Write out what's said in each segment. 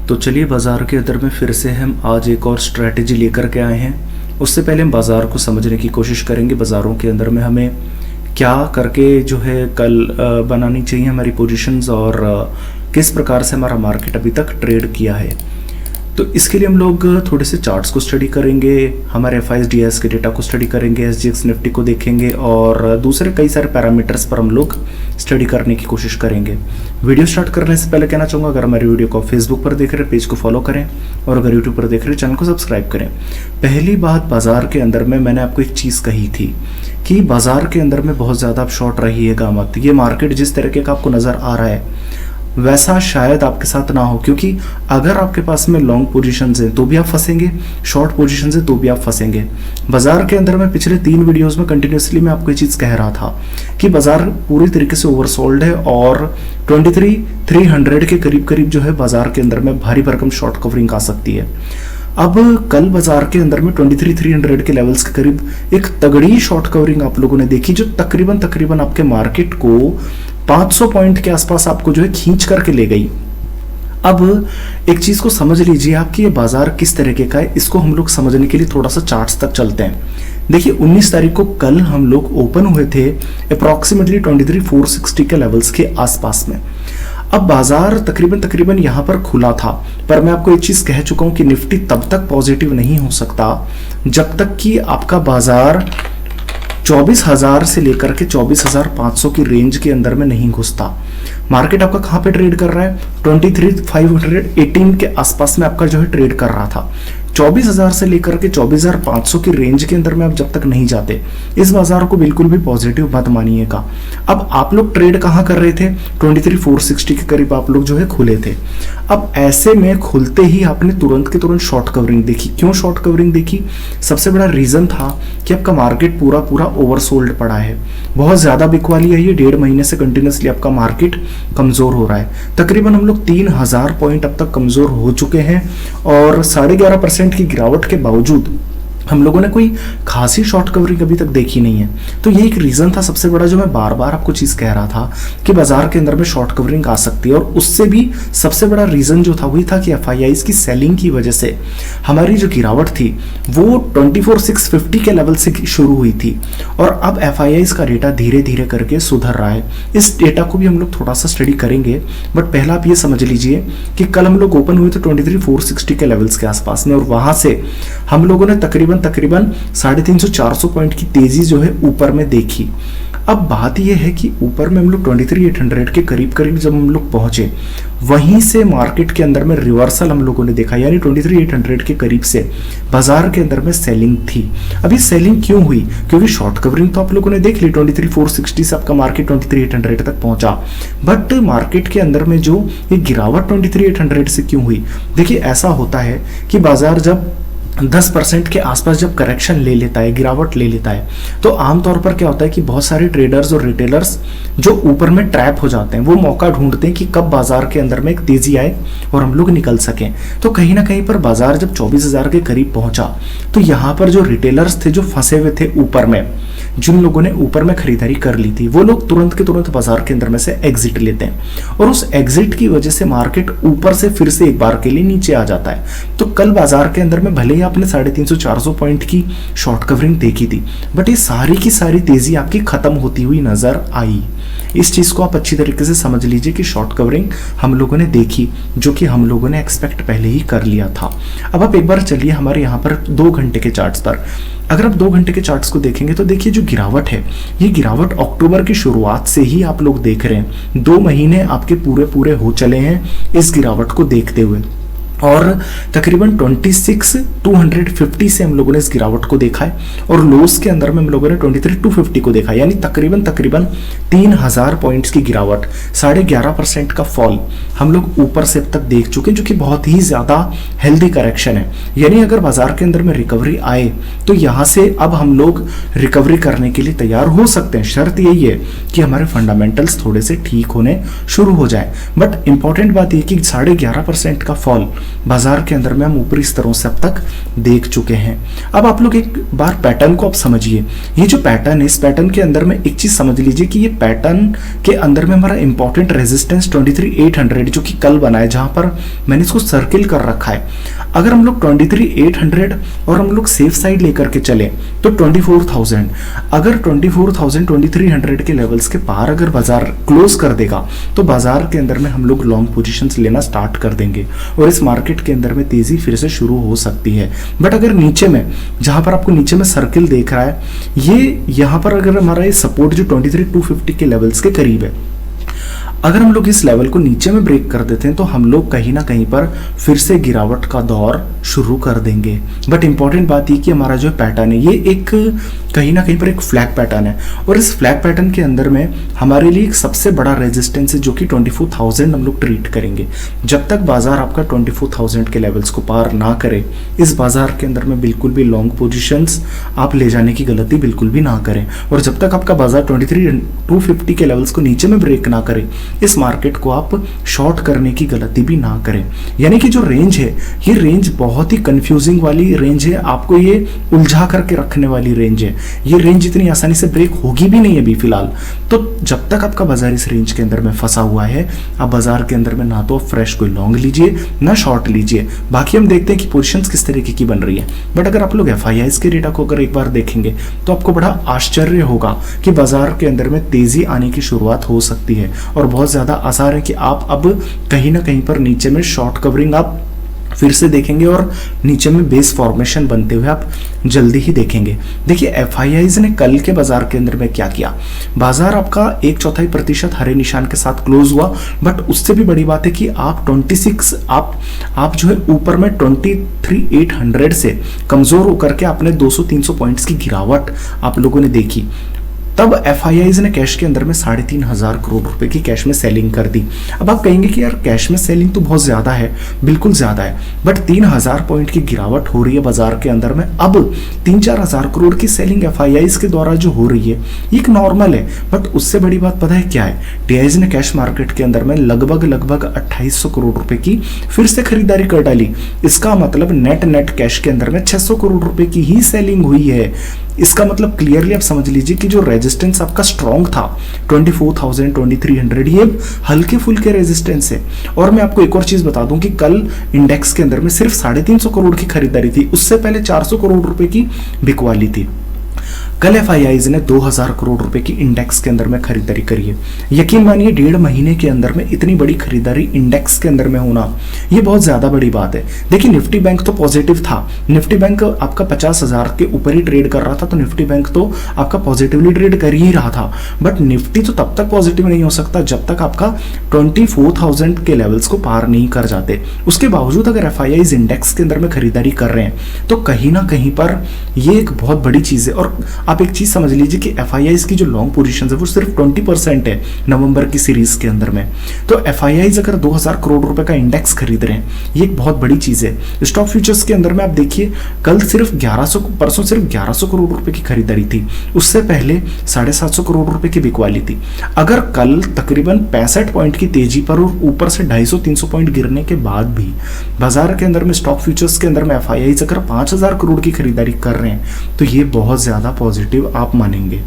तो चलिए बाज़ार के अंदर में फिर से हम आज एक और स्ट्रैटेजी लेकर के आए हैं। उससे पहले हम बाज़ार को समझने की कोशिश करेंगे, बाज़ारों के अंदर में हमें क्या करके जो है कल बनानी चाहिए हमारी पोजीशंस और किस प्रकार से हमारा मार्केट अभी तक ट्रेड किया है। तो इसके लिए हम लोग थोड़े से चार्ट्स को स्टडी करेंगे, हमारे FIS के डेटा को स्टडी करेंगे, SGX निफ्टी को देखेंगे और दूसरे कई सारे पैरामीटर्स पर हम लोग स्टडी करने की कोशिश करेंगे। वीडियो स्टार्ट करने से पहले कहना चाहूँगा, अगर हमारी वीडियो को फेसबुक पर देख रहे हैं पेज को फॉलो करें और अगर यूट्यूब पर देख रहे हैं चैनल को सब्सक्राइब करें। पहली बात, बाजार के अंदर में मैंने आपको एक चीज़ कही थी कि बाजार के अंदर में बहुत ज़्यादा आप शॉर्ट रहिएगा मत। ये मार्केट जिस तरीके का आपको नज़र आ रहा है वैसा शायद आपके साथ ना हो, क्योंकि अगर आपके पास में लॉन्ग पोजीशंस हैं तो भी आप फंसेंगे, शॉर्ट पोजीशंस हैं तो भी आप फंसेंगे। बाजार के अंदर में पिछले 3 वीडियोस में कंटिन्यूसली मैं आपको ये चीज़ कह रहा था कि बाजार पूरी तरीके से ओवरसोल्ड है और 23,300 के करीब करीब जो है बाजार के अंदर में भारी भरकम शॉर्ट कवरिंग आ सकती है। अब कल बाजार के अंदर में 23,300 के लेवल्स के करीब एक तगड़ी शॉर्ट कवरिंग आप लोगों ने देखी, जो तकरीबन आपके मार्केट को 500 पॉइंट के आसपास आपको जो है खींच करके ले गई। अब एक चीज को समझ लीजिए आप कि ये बाजार किस तरीके का है, इसको हम लोग समझने के लिए थोड़ा सा चार्ट्स तक चलते हैं। देखिए 19 तारीख को कल हम लोग ओपन हुए थे अप्रॉक्सीमेटली 23,460 के लेवल्स के आसपास में। अब बाजार तकरीबन यहाँ पर खुला था, पर मैं आपको एक चीज कह चुका हूं कि निफ्टी तब तक पॉजिटिव नहीं हो सकता जब तक कि आपका बाजार 24,000 से लेकर के 24,500 की रेंज के अंदर में नहीं घुसता। मार्केट आपका कहाँ पे ट्रेड कर रहा है? 23,518 के आसपास में आपका जो है ट्रेड कर रहा था। 24,000 से लेकर के 24,500 की रेंज के अंदर में आप जब तक नहीं जाते इस बाजार को बिल्कुल भी पॉजिटिव मत मानिएगा। अब आप लोग ट्रेड कहाँ कर रहे थे? 23,460 के करीब आप लोग जो है खुले थे। अब ऐसे में खुलते ही आपने तुरंत के तुरंत शॉर्ट कवरिंग देखी। क्यों शॉर्ट कवरिंग देखी? सबसे बड़ा रीजन था कि आपका मार्केट पूरा ओवरसोल्ड पड़ा है, बहुत ज्यादा बिकवाली है। ये 1.5 महीने से कंटिन्यूसली आपका मार्केट कमजोर हो रहा है। तकरीबन हम लोग 3,000 पॉइंट अब तक कमजोर हो चुके हैं और 11.5% की गिरावट के बावजूद हम लोगों ने कोई खासी शॉर्ट कवरिंग अभी तक देखी नहीं है। तो ये एक रीजन था सबसे बड़ा, जो मैं बार बार आपको चीज कह रहा था कि बाजार के अंदर में शॉर्ट कवरिंग आ सकती है। और उससे भी सबसे बड़ा रीजन जो था वही था कि FIIs की सेलिंग की वजह से हमारी जो गिरावट थी वो 24,650 के लेवल से शुरू हुई थी और अब FIIs का डेटा धीरे धीरे करके सुधर रहा है। इस डेटा को भी हम लोग थोड़ा सा स्टडी करेंगे, बट पहला आप ये समझ लीजिए कि कल हम लोग ओपन हुए थे 23,460 के लेवल्स के आसपास में और वहां से हम लोगों ने तकरीबन 350-400 पॉइंट की तेजी जो है ऊपर में देखी। अब बात यह है कि ऊपर में हम लोग 23,800 के करीब जब हम लोग पहुंचे, वहीं से मार्केट के अंदर में रिवर्सल हम लोगों ने देखा, यानी 23,800 के करीब से बाजार के अंदर में सेलिंग थी। अभी सेलिंग क्यों हुई? क्योंकि शॉर्ट कवरिंग तो आप लोगों ने देख ली, 23,460 से आपका मार्केट 23,800 तक पहुंचा, बट मार्केट के अंदर में जो ये गिरावट 23,800 से क्यों हुई? देखिए ऐसा होता है कि बाजार जब 10% के आसपास जब करेक्शन ले लेता है, गिरावट ले लेता है, तो आमतौर पर क्या होता है कि बहुत सारे ट्रेडर्स और रिटेलर्स जो ऊपर में ट्रैप हो जाते हैं, वो मौका ढूंढते हैं कि कब बाजार के अंदर में एक तेजी आए और हम लोग निकल सकें। तो कहीं ना कहीं पर बाजार जब 24,000 के करीब पहुंचा तो यहाँ पर जो रिटेलर्स थे, जो फंसे हुए थे ऊपर में, जिन लोगों ने ऊपर में खरीदारी कर ली थी, वो लोग तुरंत के तुरंत बाजार के अंदर में से एग्जिट लेते हैं और उस एग्जिट की वजह से मार्केट ऊपर से फिर से एक बार के लिए नीचे आ जाता है। तो कल बाजार के अंदर में भले ही आपने 350-400 पॉइंट की शॉर्ट कवरिंग देखी थी, बट ये सारी की सारी तेजी आपकी खत्म होती हुई नजर आई। इस चीज को आप अच्छी तरीके से समझ लीजिए कि शॉर्ट कवरिंग हम लोगों ने देखी, जो कि हम लोगों ने एक्सपेक्ट पहले ही कर लिया था। अब आप एक बार चलिए हमारे यहाँ पर 2 घंटे के चार्ट्स पर, अगर आप 2 घंटे के चार्ट्स को देखेंगे तो देखिए जो गिरावट है, ये गिरावट अक्टूबर की शुरुआत से ही आप लोग देख रहे हैं। 2 महीने आपके पूरे हो चले हैं इस गिरावट को देखते हुए और तकरीबन 26,250 से हम लोगों ने इस गिरावट को देखा है और लोस के अंदर में हम लोगों ने 23,250 को देखा है, यानी तकरीबन 3,000 पॉइंट्स की गिरावट, 11.5% का फॉल हम लोग ऊपर से अब तक देख चुके हैं, जो कि बहुत ही ज्यादा हेल्दी करेक्शन है। यानी अगर बाजार के अंदर में रिकवरी आए तो यहाँ से अब हम लोग रिकवरी करने के लिए तैयार हो सकते हैं। शर्त यही है कि हमारे फंडामेंटल्स थोड़े से ठीक होने शुरू हो जाए। बट इंपॉर्टेंट बात यह कि 11.5% का फॉल बाजार के अंदर में हम ऊपरी स्तरों से अब तक देख चुके हैं। अब आप लोग एक बार पैटर्न को आप समझिए। ये जो पैटर्न है, इस पैटर्न के अंदर में एक चीज समझ लीजिए कि ये पैटर्न के अंदर में हमारा इंपॉर्टेंट रेजिस्टेंस 23,800 जो कि कल बना है, जहां पर मैंने इसको सर्किल कर रखा है। अगर हम लोग 23,800 और हम लोग सेफ साइड लेकर के चले तो 24,000, अगर 24,000 2300 के लेवल्स के पार अगर बाजार क्लोज कर देगा तो बाजार के अंदर में हम लोग लॉन्ग पोजीशंस लेना स्टार्ट कर देंगे और इस मार्केट के अंदर में तेजी फिर से शुरू हो सकती है। बट अगर नीचे में, जहां पर आपको नीचे में सर्किल देख रहा है, ये यहां पर अगर हमारा ये सपोर्ट जो 23,250 के लेवल्स के करीब है, अगर हम लोग इस लेवल को नीचे में ब्रेक कर देते हैं तो हम लोग कहीं ना कहीं पर फिर से गिरावट का दौर शुरू कर देंगे। बट इंपॉर्टेंट बात ये कि हमारा जो पैटर्न है, ये एक कहीं ना कहीं पर एक फ्लैग पैटर्न है और इस फ्लैग पैटर्न के अंदर में हमारे लिए एक सबसे बड़ा रेजिस्टेंस है जो कि 24,000 हम लोग ट्रीट करेंगे। जब तक बाजार आपका 24,000 के लेवल्स को पार ना करे, इस बाजार के अंदर में बिल्कुल भी लॉन्ग पोजीशंस आप ले जाने की गलती बिल्कुल भी ना करें। और जब तक आपका बाजार 23,250 के लेवल्स को नीचे में ब्रेक ना करे, इस मार्केट को आप शॉर्ट करने की गलती भी ना करें। यानी कि जो रेंज है, ये रेंज बहुत ही कंफ्यूजिंग वाली रेंज है, आपको ये उलझा करके रखने वाली रेंज है। ये रेंज इतनी आसानी से ब्रेक होगी भी नहीं अभी फिलहाल। तो जब तक आपका बाजार इस रेंज के अंदर में फंसा हुआ है, आप बाजार के अंदर में ना तो फ्रेश कोई लॉन्ग लीजिए ना शॉर्ट लीजिए। बाकी हम देखते हैं कि पोजीशंस किस तरीके की बन रही है। बट अगर आप लोग FIIs के डेटा को अगर एक बार देखेंगे तो आपको बड़ा आश्चर्य होगा कि बाजार के अंदर में तेजी आने की शुरुआत हो सकती है और बहुत ज्यादा आसार है कि आप अब कहीं ना कहीं पर नीचे में शॉर्ट कवरिंग आप फिर से देखेंगे और नीचे में बेस फॉर्मेशन बनते हुए आप जल्दी ही देखेंगे। देखिए FIIs ने कल के बाजार के अंदर में क्या किया, बाजार आपका 1/4% हरे निशान के साथ क्लोज हुआ। बट उससे भी बड़ी बात है कि आप 26 आप जो है ऊपर में 23,800 से कमजोर होकर के आपने 200-300 पॉइंट्स की गिरावट आप लोगों ने देखी। तब FIIs ने कैश के अंदर में 3,500 करोड़ रुपए की कैश में सेलिंग कर दी। अब आप कहेंगे कि यार कैश में सेलिंग तो बहुत ज्यादा है, बिल्कुल ज्यादा है, बट 3,000 पॉइंट की गिरावट हो रही है बाजार के अंदर में। अब 3-4 हजार करोड़ की सेलिंग FIIs के द्वारा जो हो रही है, ये एक नॉर्मल है। बट उससे बड़ी बात पता है क्या है, DIs ने कैश मार्केट के अंदर में लगभग 2,800 करोड़ रुपए की फिर से खरीदारी कर डाली। इसका मतलब नेट कैश के अंदर में 600 करोड़ रुपए की ही सेलिंग हुई है। इसका मतलब क्लियरली आप समझ लीजिए कि जो रेजिस्टेंस आपका स्ट्रॉन्ग था 24,000 2300, ये हल्के फुल्के रेजिस्टेंस है। और मैं आपको एक और चीज बता दूं कि कल इंडेक्स के अंदर में सिर्फ 350 करोड़ की खरीदारी थी, उससे पहले 400 करोड़ रुपए की बिकवाली थी। कल FIIs ने 2,000 करोड़ रुपए की इंडेक्स के अंदर में खरीदारी करी है। यकीन मानिए 1.5 महीने के अंदर में इतनी बड़ी खरीदारी इंडेक्स के अंदर में होना, ये बहुत ज्यादा बड़ी बात है। देखिए निफ्टी बैंक तो पॉजिटिव था, निफ्टी बैंक आपका 50,000 के ऊपर ही ट्रेड कर रहा था, तो निफ्टी बैंक तो आपका पॉजिटिवली ट्रेड कर ही रहा था। बट निफ्टी तो तब तक पॉजिटिव नहीं हो सकता जब तक आपका 24,000 के लेवल्स को पार नहीं कर जाते। उसके बावजूद अगर FIIs इंडेक्स के अंदर में खरीदारी कर रहे हैं तो कहीं ना कहीं पर ये एक बहुत बड़ी चीज है। और आप एक चीज समझ लीजिए कि FIIs की जो लॉन्ग पोजीशन है वो सिर्फ 20% है नवंबर की सीरीज के अंदर में। तो FIIs अगर 2,000 करोड़ रुपए का इंडेक्स खरीद रहे हैं, ये एक बहुत बड़ी चीज है। स्टॉक फ्यूचर्स के अंदर में आप देखिए कल सिर्फ 1100, परसों सिर्फ 1100 करोड़ रुपए की खरीदारी थी, उससे पहले 750 करोड़ रुपए की बिकवाली थी। अगर कल तकरीबन 65 पॉइंट की तेजी पर और ऊपर से 250-300 पॉइंट गिरने के बाद भी बाजार के अंदर में स्टॉक फ्यूचर्स के अंदर में FIIs अगर 5,000 करोड़ की खरीदारी कर रहे हैं तो ये बहुत ज्यादा पॉजिटिव आप मानेंगे।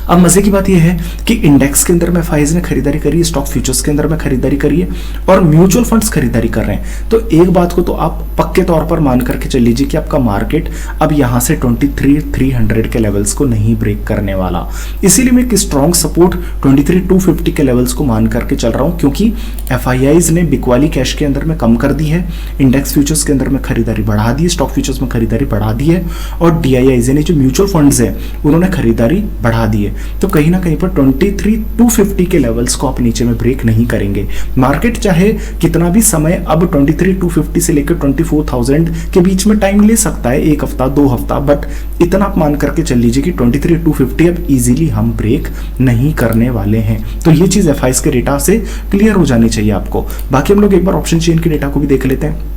अब मजे की बात यह है कि इंडेक्स के अंदर में FIIs ने खरीदारी करी है, स्टॉक फ्यूचर्स के अंदर में खरीदारी करी है और म्यूचुअल फंड्स खरीदारी कर रहे हैं। तो एक बात को तो आप पक्के तौर पर मान करके चल लीजिए कि आपका मार्केट अब यहां से 23,300 के लेवल्स को नहीं ब्रेक करने वाला। इसीलिए मैं एक स्ट्रॉन्ग सपोर्ट 23,250 के लेवल्स को मान करके चल रहा हूं, क्योंकि FIIs ने बिकवाली कैश के अंदर में कम कर दी है, इंडेक्स फ्यूचर्स के अंदर में खरीदारी बढ़ा दी है, स्टॉक फ्यूचर्स में खरीदारी बढ़ा दी है और DIIs ने जो म्यूचुअल फंड्स है उन्होंने खरीदारी बढ़ा दी है। तो कहीं ना कहीं पर 23,250 के लेवल्स को आप नीचे में ब्रेक नहीं करेंगे। मार्केट चाहे कितना भी समय अब 23,250 से लेकर 24,000 के बीच में टाइम ले सकता है, 1 हफ्ता 2 हफ्ता, बट इतना आप मान करके चल लीजिए कि 23,250 अब इजीली हम ब्रेक नहीं करने वाले हैं। तो ये चीज FIIs के डेटा से क्लियर हो जानी चाहिए आपको। बाकी हम लोग एक बार ऑप्शन चेन के डेटा को भी देख लेते हैं।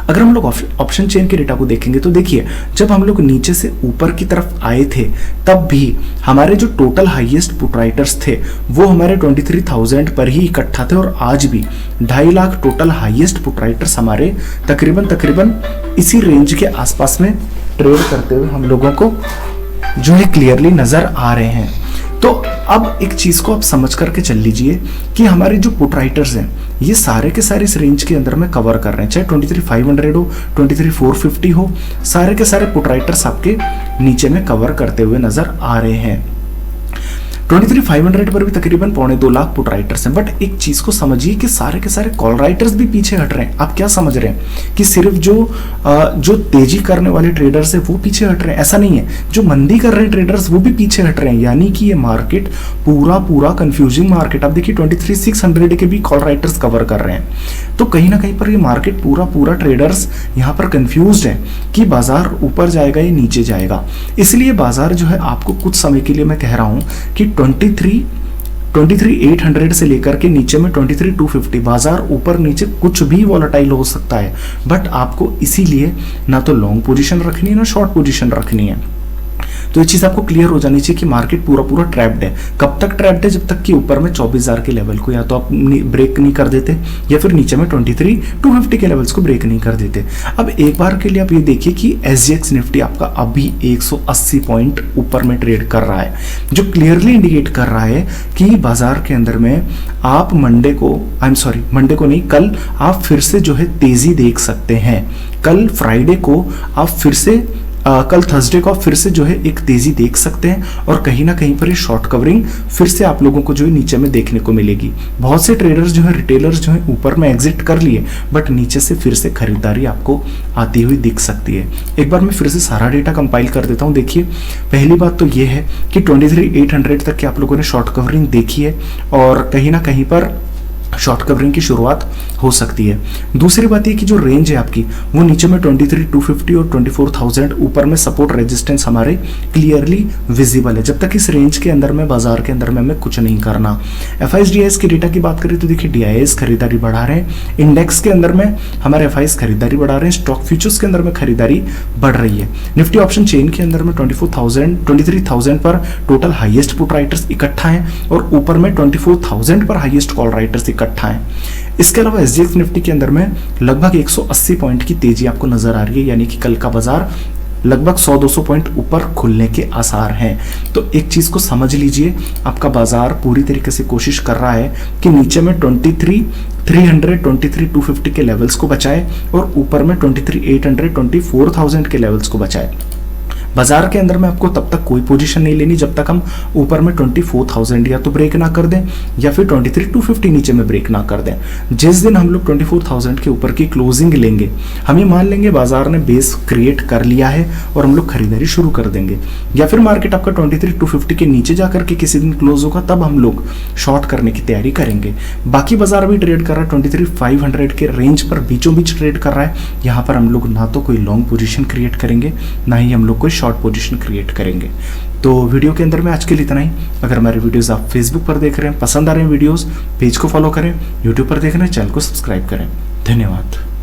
अगर हम लोग ऑप्शन चेन के डेटा को देखेंगे तो देखिए, जब हम लोग नीचे से ऊपर की तरफ आए थे तब भी हमारे जो टोटल हाईएस्ट पुट राइटर्स थे वो हमारे 23,000 पर ही इकट्ठा थे, और आज भी 2.5 lakh total highest put writers हमारे तकरीबन इसी रेंज के आसपास में ट्रेड करते हुए हम लोगों को जो है क्लियरली नजर आ रहे हैं। तो अब एक चीज को आप समझ करके चल लीजिए कि हमारे जो पुट राइटर्स हैं ये सारे के सारे इस रेंज के अंदर में कवर कर रहे हैं, चाहे 23,500 हो, 23,450 हो, सारे के सारे पुट राइटर्स आपके नीचे में कवर करते हुए नजर आ रहे हैं। 23,500 पर भी तकरीबन 2.25 लाख पुट राइटर्स हैं। बट एक चीज को समझिए कि सारे के सारे कॉल राइटर्स भी पीछे हट रहे हैं। आप क्या समझ रहे हैं कि सिर्फ जो तेजी करने वाले ट्रेडर्स है वो पीछे हट रहे हैं? ऐसा नहीं है, जो मंदी कर रहे हैं ट्रेडर्स वो भी पीछे हट रहे हैं। यानी कि ये मार्केट पूरा कंफ्यूजिंग मार्केट। आप देखिए 23,600 के भी कॉल राइटर्स कवर कर रहे हैं। तो कहीं ना कहीं पर ये मार्केट पूरा ट्रेडर्स यहाँ पर कंफ्यूज्ड है कि बाजार ऊपर जाएगा या नीचे जाएगा। इसलिए बाजार जो है आपको कुछ समय के लिए मैं कह रहा हूं कि 23,800 से लेकर के नीचे में 23,250 बाजार ऊपर नीचे कुछ भी वॉलेटाइल हो सकता है। बट आपको इसीलिए ना तो लॉन्ग पोजीशन रखनी है ना शॉर्ट पोजीशन रखनी है। तो ये चीज आपको क्लियर हो जानी चाहिए कि मार्केट पूरा ट्रैप्ड है। कब तक ट्रैप्ड है? जब तक कि ऊपर में 24,000 के लेवल को या तो आप ब्रेक नहीं कर देते या फिर नीचे में 23,250 के लेवल्स को ब्रेक नहीं कर देते। अब एक बार के लिए आप ये देखिए कि SGX निफ्टी आपका अभी 180 पॉइंट ऊपर में ट्रेड कर रहा है, जो क्लियरली इंडिकेट कर रहा है कि बाजार के अंदर में आप मंडे को नहीं, कल आप फिर से जो है तेजी देख सकते हैं। कल फ्राइडे को आप फिर से कल थर्सडे को आप फिर से जो है एक तेजी देख सकते हैं, और कहीं ना कहीं पर ये शॉर्ट कवरिंग फिर से आप लोगों को जो है नीचे में देखने को मिलेगी। बहुत से ट्रेडर्स जो है, रिटेलर्स जो है ऊपर में एग्जिट कर लिए, बट नीचे से फिर से खरीदारी आपको आती हुई दिख सकती है। एक बार मैं फिर से सारा डेटा कंपाइल कर देता हूं। देखिए, पहली बात तो ये है कि 23,800 तक की आप लोगों ने शॉर्ट कवरिंग देखी है, और कहीं ना कहीं पर शॉर्ट कवरिंग की शुरुआत हो सकती है। दूसरी बात ये कि जो रेंज है आपकी वो नीचे में 23,250 और 24,000, ऊपर में सपोर्ट रेजिस्टेंस हमारे क्लियरली विजिबल है। जब तक इस रेंज के अंदर में बाजार के अंदर में हमें कुछ नहीं करना। FIs DIs की डेटा की बात करें तो देखिए DIs खरीदारी बढ़ा रहे हैं, इंडेक्स के अंदर में हमारे FIs खरीदारी बढ़ा रहे हैं, स्टॉक फ्यूचर्स के अंदर में खरीदारी बढ़ रही है। निफ्टी ऑप्शन चेन के अंदर में 23,000 पर टोटल हाईएस्ट पुट राइटर्स इकट्ठा है, और ऊपर में 24,000 पर हाईएस्ट कॉल राइटर्स इकट्ठा है। इसके अलावा SGX निफ्टी के अंदर में लगभग 180 पॉइंट की तेजी आपको नजर आ रही है, यानी कि कल का बाजार लगभग 100-200 पॉइंट ऊपर खुलने के आसार हैं। तो एक चीज को समझ लीजिए, आपका बाजार पूरी तरीके से कोशिश कर रहा है कि नीचे में 23,300, 23,250 के लेवल्स को बचाए, और ऊपर में 23,800, 24,000 के लेवल्स को बचाए। बाजार के अंदर में आपको तब तक कोई पोजीशन नहीं लेनी जब तक हम ऊपर में 24,000 या तो ब्रेक ना कर दें, या फिर 23,250 नीचे में ब्रेक ना कर दें। जिस दिन हम लोग 24,000 के ऊपर की क्लोजिंग लेंगे, हम ये मान लेंगे बाजार ने बेस क्रिएट कर लिया है और हम लोग खरीदारी शुरू कर देंगे, या फिर मार्केट आपका 23,250 के नीचे जाकर के किसी दिन क्लोज होगा, तब हम लोग शॉर्ट करने की तैयारी करेंगे। बाकी बाजार भी ट्रेड कर रहा है 23,500 के रेंज पर, बीचों बीच ट्रेड कर रहा है। यहाँ पर हम लोग ना तो कोई लॉन्ग पोजीशन क्रिएट करेंगे, ना ही हम लोग कोई शॉर्ट पोजीशन क्रिएट करेंगे। तो वीडियो के अंदर में आज के लिए इतना ही। अगर हमारे वीडियोस आप फेसबुक पर देख रहे हैं, पसंद आ रहे हैं वीडियोस, पेज को फॉलो करें, यूट्यूब पर देख रहे हैं, चैनल को सब्सक्राइब करें। धन्यवाद।